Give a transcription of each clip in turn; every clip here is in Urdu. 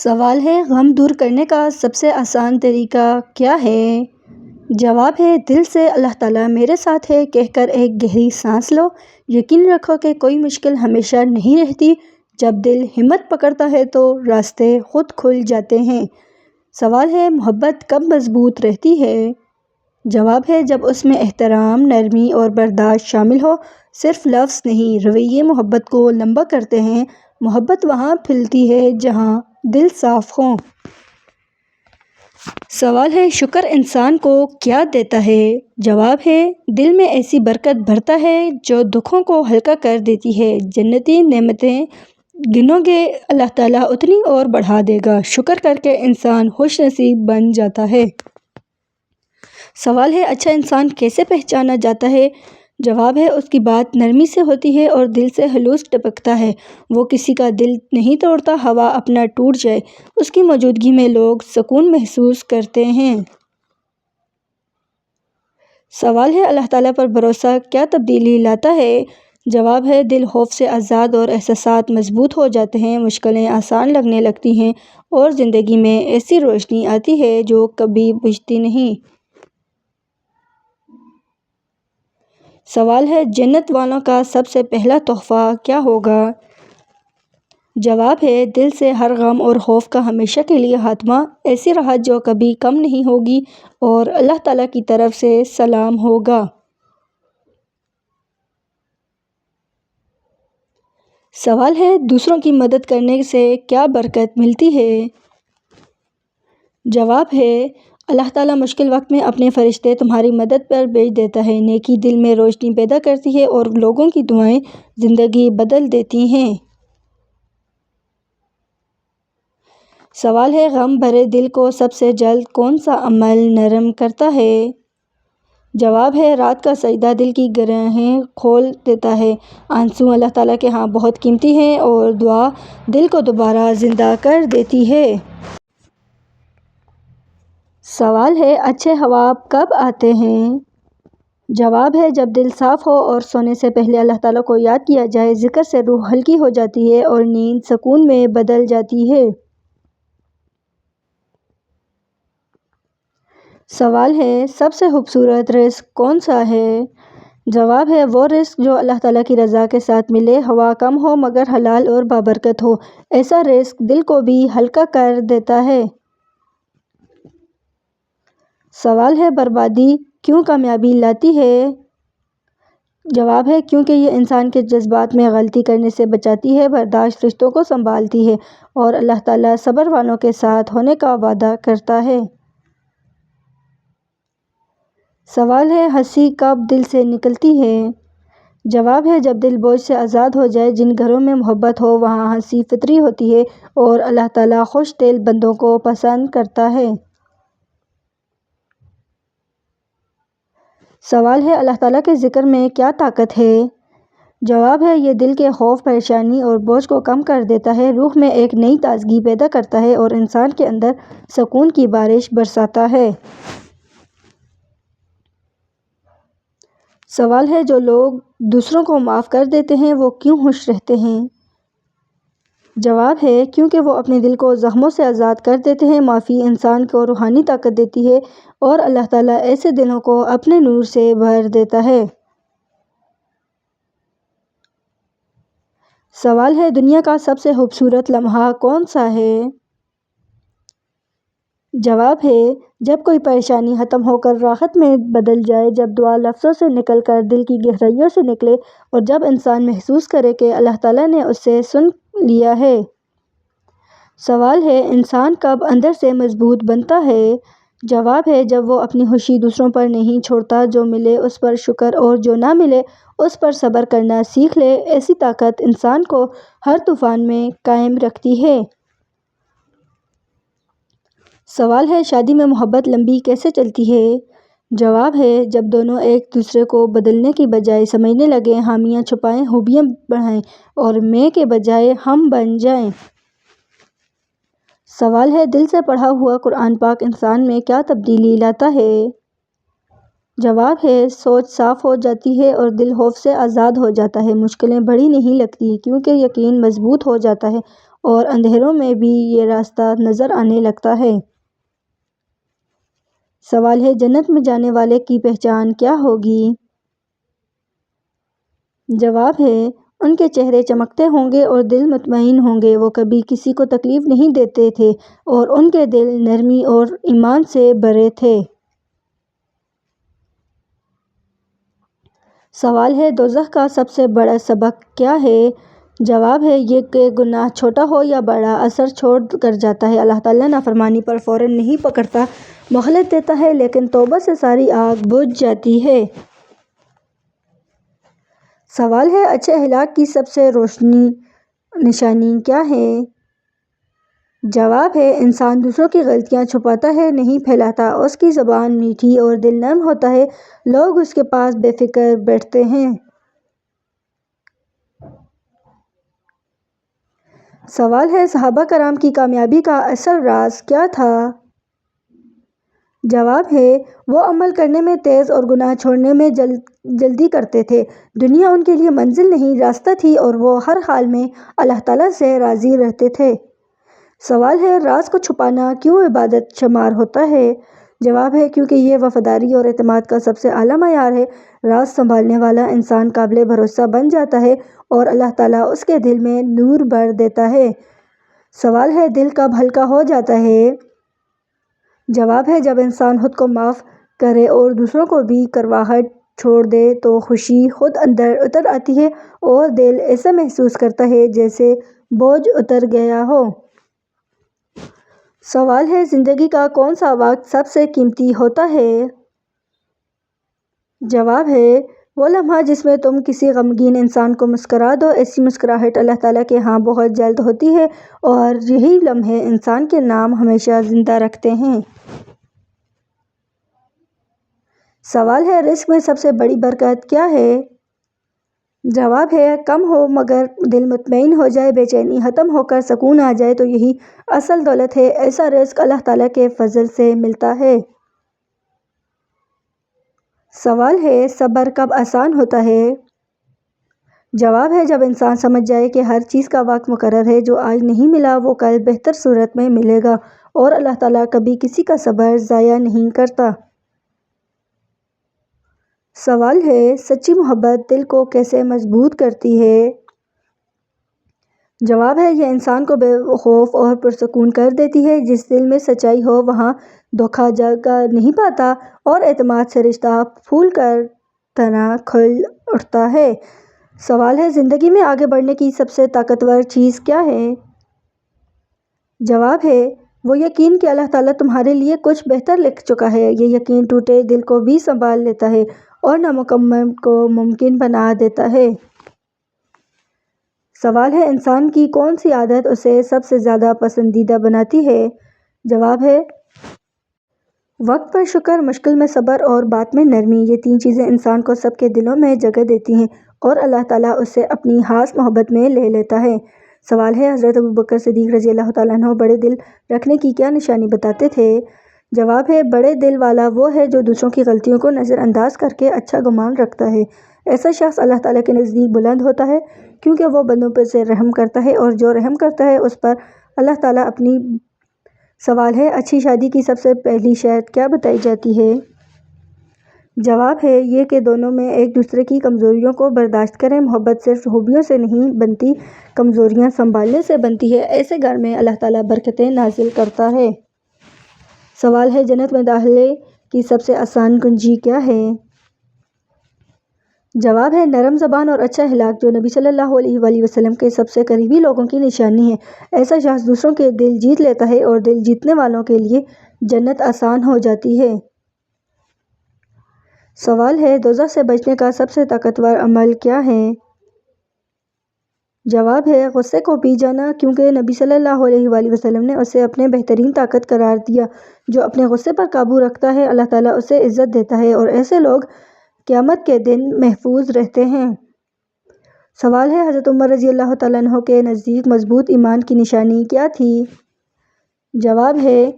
سوال ہے، غم دور کرنے کا سب سے آسان طریقہ کیا ہے؟ جواب ہے، دل سے اللہ تعالیٰ میرے ساتھ ہے کہہ کر ایک گہری سانس لو۔ یقین رکھو کہ کوئی مشکل ہمیشہ نہیں رہتی۔ جب دل ہمت پکڑتا ہے تو راستے خود کھل جاتے ہیں۔ سوال ہے، محبت کب مضبوط رہتی ہے؟ جواب ہے، جب اس میں احترام، نرمی اور برداشت شامل ہو۔ صرف لفظ نہیں، رویے محبت کو لمبا کرتے ہیں۔ محبت وہاں پھیلتی ہے جہاں دل صاف ہو۔ سوال ہے، شکر انسان کو کیا دیتا ہے؟ جواب ہے، دل میں ایسی برکت بھرتا ہے جو دکھوں کو ہلکا کر دیتی ہے۔ جنتی نعمتیں گنو گے اللہ تعالیٰ اتنی اور بڑھا دے گا۔ شکر کر کے انسان خوش نصیب بن جاتا ہے۔ سوال ہے، اچھا انسان کیسے پہچانا جاتا ہے؟ جواب ہے، اس کی بات نرمی سے ہوتی ہے اور دل سے خلوص ٹپکتا ہے۔ وہ کسی کا دل نہیں توڑتا۔ ہوا اپنا ٹوٹ جائے، اس کی موجودگی میں لوگ سکون محسوس کرتے ہیں۔ سوال ہے، اللہ تعالیٰ پر بھروسہ کیا تبدیلی لاتا ہے؟ جواب ہے، دل خوف سے آزاد اور احساسات مضبوط ہو جاتے ہیں۔ مشکلیں آسان لگنے لگتی ہیں اور زندگی میں ایسی روشنی آتی ہے جو کبھی بجھتی نہیں۔ سوال ہے، جنت والوں کا سب سے پہلا تحفہ کیا ہوگا؟ جواب ہے، دل سے ہر غم اور خوف کا ہمیشہ کے لیے خاتمہ، ایسی راحت جو کبھی کم نہیں ہوگی اور اللہ تعالیٰ کی طرف سے سلام ہوگا۔ سوال ہے، دوسروں کی مدد کرنے سے کیا برکت ملتی ہے؟ جواب ہے، اللہ تعالیٰ مشکل وقت میں اپنے فرشتے تمہاری مدد پر بھیج دیتا ہے۔ نیکی دل میں روشنی پیدا کرتی ہے اور لوگوں کی دعائیں زندگی بدل دیتی ہیں۔ سوال ہے، غم بھرے دل کو سب سے جلد کون سا عمل نرم کرتا ہے؟ جواب ہے، رات کا سجدہ دل کی گرہیں کھول دیتا ہے۔ آنسو اللہ تعالیٰ کے ہاں بہت قیمتی ہیں اور دعا دل کو دوبارہ زندہ کر دیتی ہے۔ سوال ہے، اچھے خواب کب آتے ہیں؟ جواب ہے، جب دل صاف ہو اور سونے سے پہلے اللہ تعالیٰ کو یاد کیا جائے۔ ذکر سے روح ہلکی ہو جاتی ہے اور نیند سکون میں بدل جاتی ہے۔ سوال ہے، سب سے خوبصورت رزق کون سا ہے؟ جواب ہے، وہ رزق جو اللہ تعالیٰ کی رضا کے ساتھ ملے، ہوا کم ہو مگر حلال اور بابرکت ہو۔ ایسا رزق دل کو بھی ہلکا کر دیتا ہے۔ سوال ہے، بربادی کیوں کامیابی لاتی ہے؟ جواب ہے، کیونکہ یہ انسان کے جذبات میں غلطی کرنے سے بچاتی ہے۔ برداشت رشتوں کو سنبھالتی ہے اور اللہ تعالیٰ صبر والوں کے ساتھ ہونے کا وعدہ کرتا ہے۔ سوال ہے، ہنسی کب دل سے نکلتی ہے؟ جواب ہے، جب دل بوجھ سے آزاد ہو جائے۔ جن گھروں میں محبت ہو وہاں ہنسی فطری ہوتی ہے اور اللہ تعالیٰ خوش دل بندوں کو پسند کرتا ہے۔ سوال ہے، اللہ تعالیٰ کے ذکر میں کیا طاقت ہے؟ جواب ہے، یہ دل کے خوف، پریشانی اور بوجھ کو کم کر دیتا ہے، روح میں ایک نئی تازگی پیدا کرتا ہے اور انسان کے اندر سکون کی بارش برساتا ہے۔ سوال ہے، جو لوگ دوسروں کو معاف کر دیتے ہیں وہ کیوں خوش رہتے ہیں؟ جواب ہے، کیونکہ وہ اپنے دل کو زخموں سے آزاد کر دیتے ہیں۔ معافی انسان کو روحانی طاقت دیتی ہے اور اللہ تعالیٰ ایسے دلوں کو اپنے نور سے بھر دیتا ہے۔ سوال ہے، دنیا کا سب سے خوبصورت لمحہ کون سا ہے؟ جواب ہے، جب کوئی پریشانی ختم ہو کر راحت میں بدل جائے، جب دعا لفظوں سے نکل کر دل کی گہرائیوں سے نکلے اور جب انسان محسوس کرے کہ اللہ تعالیٰ نے اسے سن لیا ہے۔ سوال ہے، انسان کب اندر سے مضبوط بنتا ہے؟ جواب ہے، جب وہ اپنی خوشی دوسروں پر نہیں چھوڑتا۔ جو ملے اس پر شکر اور جو نہ ملے اس پر صبر کرنا سیکھ لے۔ ایسی طاقت انسان کو ہر طوفان میں قائم رکھتی ہے۔ سوال ہے، شادی میں محبت لمبی کیسے چلتی ہے؟ جواب ہے، جب دونوں ایک دوسرے کو بدلنے کی بجائے سمجھنے لگیں، خامیاں چھپائیں، خوبیاں بڑھائیں اور میں کے بجائے ہم بن جائیں۔ سوال ہے، دل سے پڑھا ہوا قرآن پاک انسان میں کیا تبدیلی لاتا ہے؟ جواب ہے، سوچ صاف ہو جاتی ہے اور دل خوف سے آزاد ہو جاتا ہے۔ مشکلیں بڑی نہیں لگتی کیونکہ یقین مضبوط ہو جاتا ہے اور اندھیروں میں بھی یہ راستہ نظر آنے لگتا ہے۔ سوال ہے، جنت میں جانے والے کی پہچان کیا ہوگی؟ جواب ہے، ان کے چہرے چمکتے ہوں گے اور دل مطمئن ہوں گے۔ وہ کبھی کسی کو تکلیف نہیں دیتے تھے اور ان کے دل نرمی اور ایمان سے بھرے تھے۔ سوال ہے، دوزخ کا سب سے بڑا سبق کیا ہے؟ جواب ہے، یہ کہ گناہ چھوٹا ہو یا بڑا اثر چھوڑ کر جاتا ہے۔ اللہ تعالیٰ نافرمانی پر فوراً نہیں پکڑتا، مہلت دیتا ہے، لیکن توبہ سے ساری آگ بجھ جاتی ہے۔ سوال ہے، اچھے اخلاق کی سب سے روشن نشانی کیا ہے؟ جواب ہے، انسان دوسروں کی غلطیاں چھپاتا ہے، نہیں پھیلاتا۔ اس کی زبان میٹھی اور دل نرم ہوتا ہے، لوگ اس کے پاس بے فکر بیٹھتے ہیں۔ سوال ہے، صحابہ کرام کی کامیابی کا اصل راز کیا تھا؟ جواب ہے، وہ عمل کرنے میں تیز اور گناہ چھوڑنے میں جلدی کرتے تھے۔ دنیا ان کے لیے منزل نہیں، راستہ تھی، اور وہ ہر حال میں اللہ تعالیٰ سے راضی رہتے تھے۔ سوال ہے، راز کو چھپانا کیوں عبادت شمار ہوتا ہے؟ جواب ہے، کیونکہ یہ وفاداری اور اعتماد کا سب سے اعلیٰ معیار ہے۔ راز سنبھالنے والا انسان قابل بھروسہ بن جاتا ہے اور اللہ تعالیٰ اس کے دل میں نور بھر دیتا ہے۔ سوال ہے، دل کب ہلکا ہو جاتا ہے؟ جواب ہے، جب انسان خود کو معاف کرے اور دوسروں کو بھی کڑواہٹ چھوڑ دے تو خوشی خود اندر اتر آتی ہے اور دل ایسا محسوس کرتا ہے جیسے بوجھ اتر گیا ہو۔ سوال ہے، زندگی کا کون سا وقت سب سے قیمتی ہوتا ہے؟ جواب ہے، وہ لمحہ جس میں تم کسی غمگین انسان کو مسکرا دو۔ ایسی مسکراہٹ اللہ تعالیٰ کے ہاں بہت جلد ہوتی ہے اور یہی لمحے انسان کے نام ہمیشہ زندہ رکھتے ہیں۔ سوال ہے، رزق میں سب سے بڑی برکت کیا ہے؟ جواب ہے، کم ہو مگر دل مطمئن ہو جائے، بے چینی ختم ہو کر سکون آ جائے تو یہی اصل دولت ہے۔ ایسا رزق اللہ تعالیٰ کے فضل سے ملتا ہے۔ سوال ہے، صبر کب آسان ہوتا ہے؟ جواب ہے، جب انسان سمجھ جائے کہ ہر چیز کا وقت مقرر ہے، جو آج نہیں ملا وہ کل بہتر صورت میں ملے گا، اور اللہ تعالیٰ کبھی کسی کا صبر ضائع نہیں کرتا۔ سوال ہے، سچی محبت دل کو کیسے مضبوط کرتی ہے؟ جواب ہے، یہ انسان کو بے خوف اور پرسکون کر دیتی ہے۔ جس دل میں سچائی ہو وہاں دھوکہ جگہ نہیں پاتا اور اعتماد سے رشتہ پھول کی طرح کھل اٹھتا ہے۔ سوال ہے، زندگی میں آگے بڑھنے کی سب سے طاقتور چیز کیا ہے؟ جواب ہے، وہ یقین کہ اللہ تعالیٰ تمہارے لیے کچھ بہتر لکھ چکا ہے۔ یہ یقین ٹوٹے دل کو بھی سنبھال لیتا ہے اور ناممکن کو ممکن بنا دیتا ہے۔ سوال ہے، انسان کی کون سی عادت اسے سب سے زیادہ پسندیدہ بناتی ہے؟ جواب ہے، وقت پر شکر، مشکل میں صبر اور بات میں نرمی۔ یہ تین چیزیں انسان کو سب کے دلوں میں جگہ دیتی ہیں اور اللہ تعالیٰ اسے اپنی خاص محبت میں لے لیتا ہے۔ سوال ہے، حضرت ابوبکر صدیق رضی اللہ تعالیٰ عنہ بڑے دل رکھنے کی کیا نشانی بتاتے تھے؟ جواب ہے، بڑے دل والا وہ ہے جو دوسروں کی غلطیوں کو نظر انداز کر کے اچھا گمان رکھتا ہے۔ ایسا شخص اللہ تعالیٰ کے نزدیک بلند ہوتا ہے کیونکہ وہ بندوں پر سے رحم کرتا ہے اور جو رحم کرتا ہے اس پر اللہ تعالیٰ اپنی۔ سوال ہے، اچھی شادی کی سب سے پہلی شرط کیا بتائی جاتی ہے؟ جواب ہے، یہ کہ دونوں میں ایک دوسرے کی کمزوریوں کو برداشت کریں۔ محبت صرف خوبیوں سے نہیں بنتی، کمزوریاں سنبھالنے سے بنتی ہے۔ ایسے گھر میں اللہ تعالیٰ برکتیں نازل کرتا ہے۔ سوال ہے، جنت میں داخلے کی سب سے آسان کنجی کیا ہے؟ جواب ہے، نرم زبان اور اچھا اخلاق، جو نبی صلی اللہ علیہ وآلہ وسلم کے سب سے قریبی لوگوں کی نشانی ہے۔ ایسا شخص دوسروں کے دل جیت لیتا ہے اور دل جیتنے والوں کے لیے جنت آسان ہو جاتی ہے۔ سوال ہے، دوزخ سے بچنے کا سب سے طاقتور عمل کیا ہے؟ جواب ہے، غصے کو پی جانا، کیونکہ نبی صلی اللہ علیہ وآلہ وسلم نے اسے اپنے بہترین طاقت قرار دیا۔ جو اپنے غصے پر قابو رکھتا ہے اللہ تعالیٰ اسے عزت دیتا ہے اور ایسے لوگ قیامت کے دن محفوظ رہتے ہیں۔ سوال ہے، حضرت عمر رضی اللہ تعالیٰ عنہ کے نزدیک مضبوط ایمان کی نشانی کیا تھی؟ جواب ہے،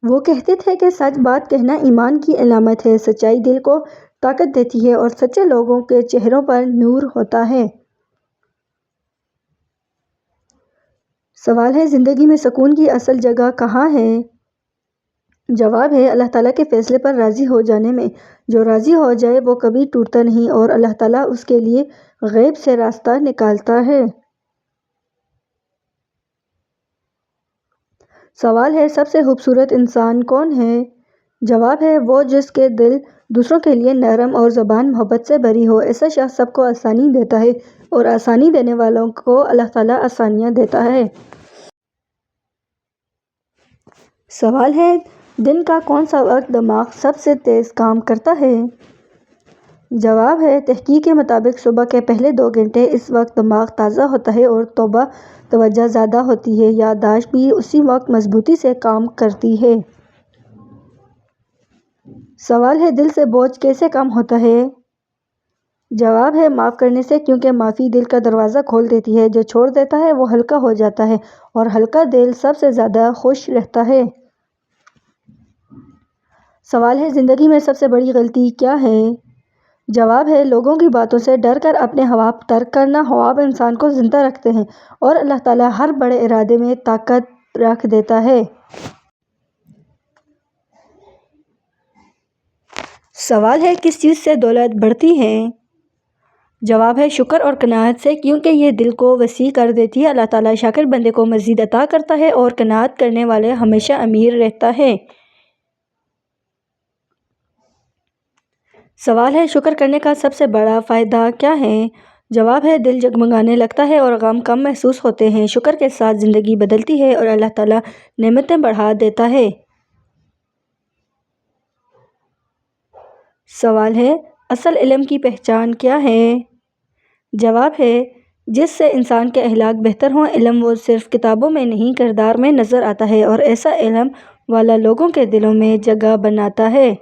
وہ کہتے تھے کہ سچ بات کہنا ایمان کی علامت ہے۔ سچائی دل کو طاقت دیتی ہے اور سچے لوگوں کے چہروں پر نور ہوتا ہے۔ سوال ہے زندگی میں سکون کی اصل جگہ کہاں ہے؟ جواب ہے اللہ تعالیٰ کے فیصلے پر راضی ہو جانے میں۔ جو راضی ہو جائے وہ کبھی ٹوٹتا نہیں اور اللہ تعالیٰ اس کے لیے غیب سے راستہ نکالتا ہے۔ سوال ہے سب سے خوبصورت انسان کون ہے؟ جواب ہے وہ جس کے دل دوسروں کے لیے نرم اور زبان محبت سے بھری ہو۔ ایسا شخص سب کو آسانی دیتا ہے اور آسانی دینے والوں کو اللہ تعالیٰ آسانیاں دیتا ہے۔ سوال ہے دن کا کون سا وقت دماغ سب سے تیز کام کرتا ہے؟ جواب ہے تحقیق کے مطابق صبح کے پہلے 2 گھنٹے، اس وقت دماغ تازہ ہوتا ہے اور توجہ زیادہ ہوتی ہے۔ یادداشت بھی اسی وقت مضبوطی سے کام کرتی ہے۔ سوال ہے دل سے بوجھ کیسے کم ہوتا ہے؟ جواب ہے معاف کرنے سے، کیونکہ معافی دل کا دروازہ کھول دیتی ہے۔ جو چھوڑ دیتا ہے وہ ہلکا ہو جاتا ہے اور ہلکا دل سب سے زیادہ خوش رہتا ہے۔ سوال ہے زندگی میں سب سے بڑی غلطی کیا ہے؟ جواب ہے لوگوں کی باتوں سے ڈر کر اپنے خواب ترک کرنا۔ خواب انسان کو زندہ رکھتے ہیں اور اللہ تعالیٰ ہر بڑے ارادے میں طاقت رکھ دیتا ہے۔ سوال ہے کس چیز سے دولت بڑھتی ہے؟ جواب ہے شکر اور قناعت سے، کیونکہ یہ دل کو وسیع کر دیتی ہے۔ اللہ تعالیٰ شاکر بندے کو مزید عطا کرتا ہے اور قناعت کرنے والے ہمیشہ امیر رہتا ہے۔ سوال ہے شکر کرنے کا سب سے بڑا فائدہ کیا ہے؟ جواب ہے دل جگمگانے لگتا ہے اور غم کم محسوس ہوتے ہیں۔ شکر کے ساتھ زندگی بدلتی ہے اور اللہ تعالیٰ نعمتیں بڑھا دیتا ہے۔ سوال ہے اصل علم کی پہچان کیا ہے؟ جواب ہے جس سے انسان کے اخلاق بہتر ہوں۔ علم وہ صرف کتابوں میں نہیں کردار میں نظر آتا ہے اور ایسا علم والا لوگوں کے دلوں میں جگہ بناتا ہے۔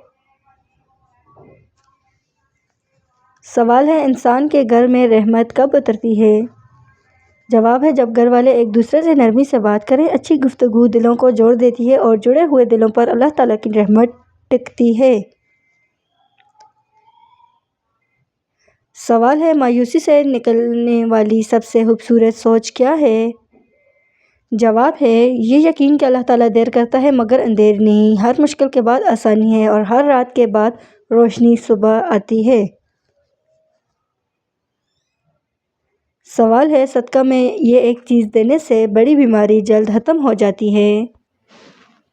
سوال ہے انسان کے گھر میں رحمت کب اترتی ہے؟ جواب ہے جب گھر والے ایک دوسرے سے نرمی سے بات کریں۔ اچھی گفتگو دلوں کو جوڑ دیتی ہے اور جڑے ہوئے دلوں پر اللہ تعالیٰ کی رحمت ٹکتی ہے۔ سوال ہے مایوسی سے نکلنے والی سب سے خوبصورت سوچ کیا ہے؟ جواب ہے یہ یقین کہ اللہ تعالیٰ دیر کرتا ہے مگر اندھیر نہیں۔ ہر مشکل کے بعد آسانی ہے اور ہر رات کے بعد روشنی صبح آتی ہے۔ سوال ہے صدقہ میں یہ ایک چیز دینے سے بڑی بیماری جلد ختم ہو جاتی ہے۔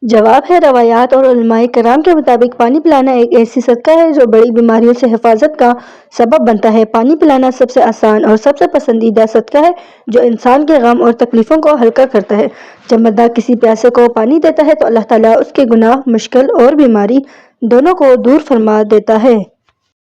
جواب ہے روایات اور علماء کرام کے مطابق پانی پلانا ایک ایسی صدقہ ہے جو بڑی بیماریوں سے حفاظت کا سبب بنتا ہے۔ پانی پلانا سب سے آسان اور سب سے پسندیدہ صدقہ ہے جو انسان کے غم اور تکلیفوں کو ہلکا کرتا ہے۔ جب بندہ کسی پیاسے کو پانی دیتا ہے تو اللہ تعالیٰ اس کے گناہ، مشکل اور بیماری دونوں کو دور فرما دیتا ہے۔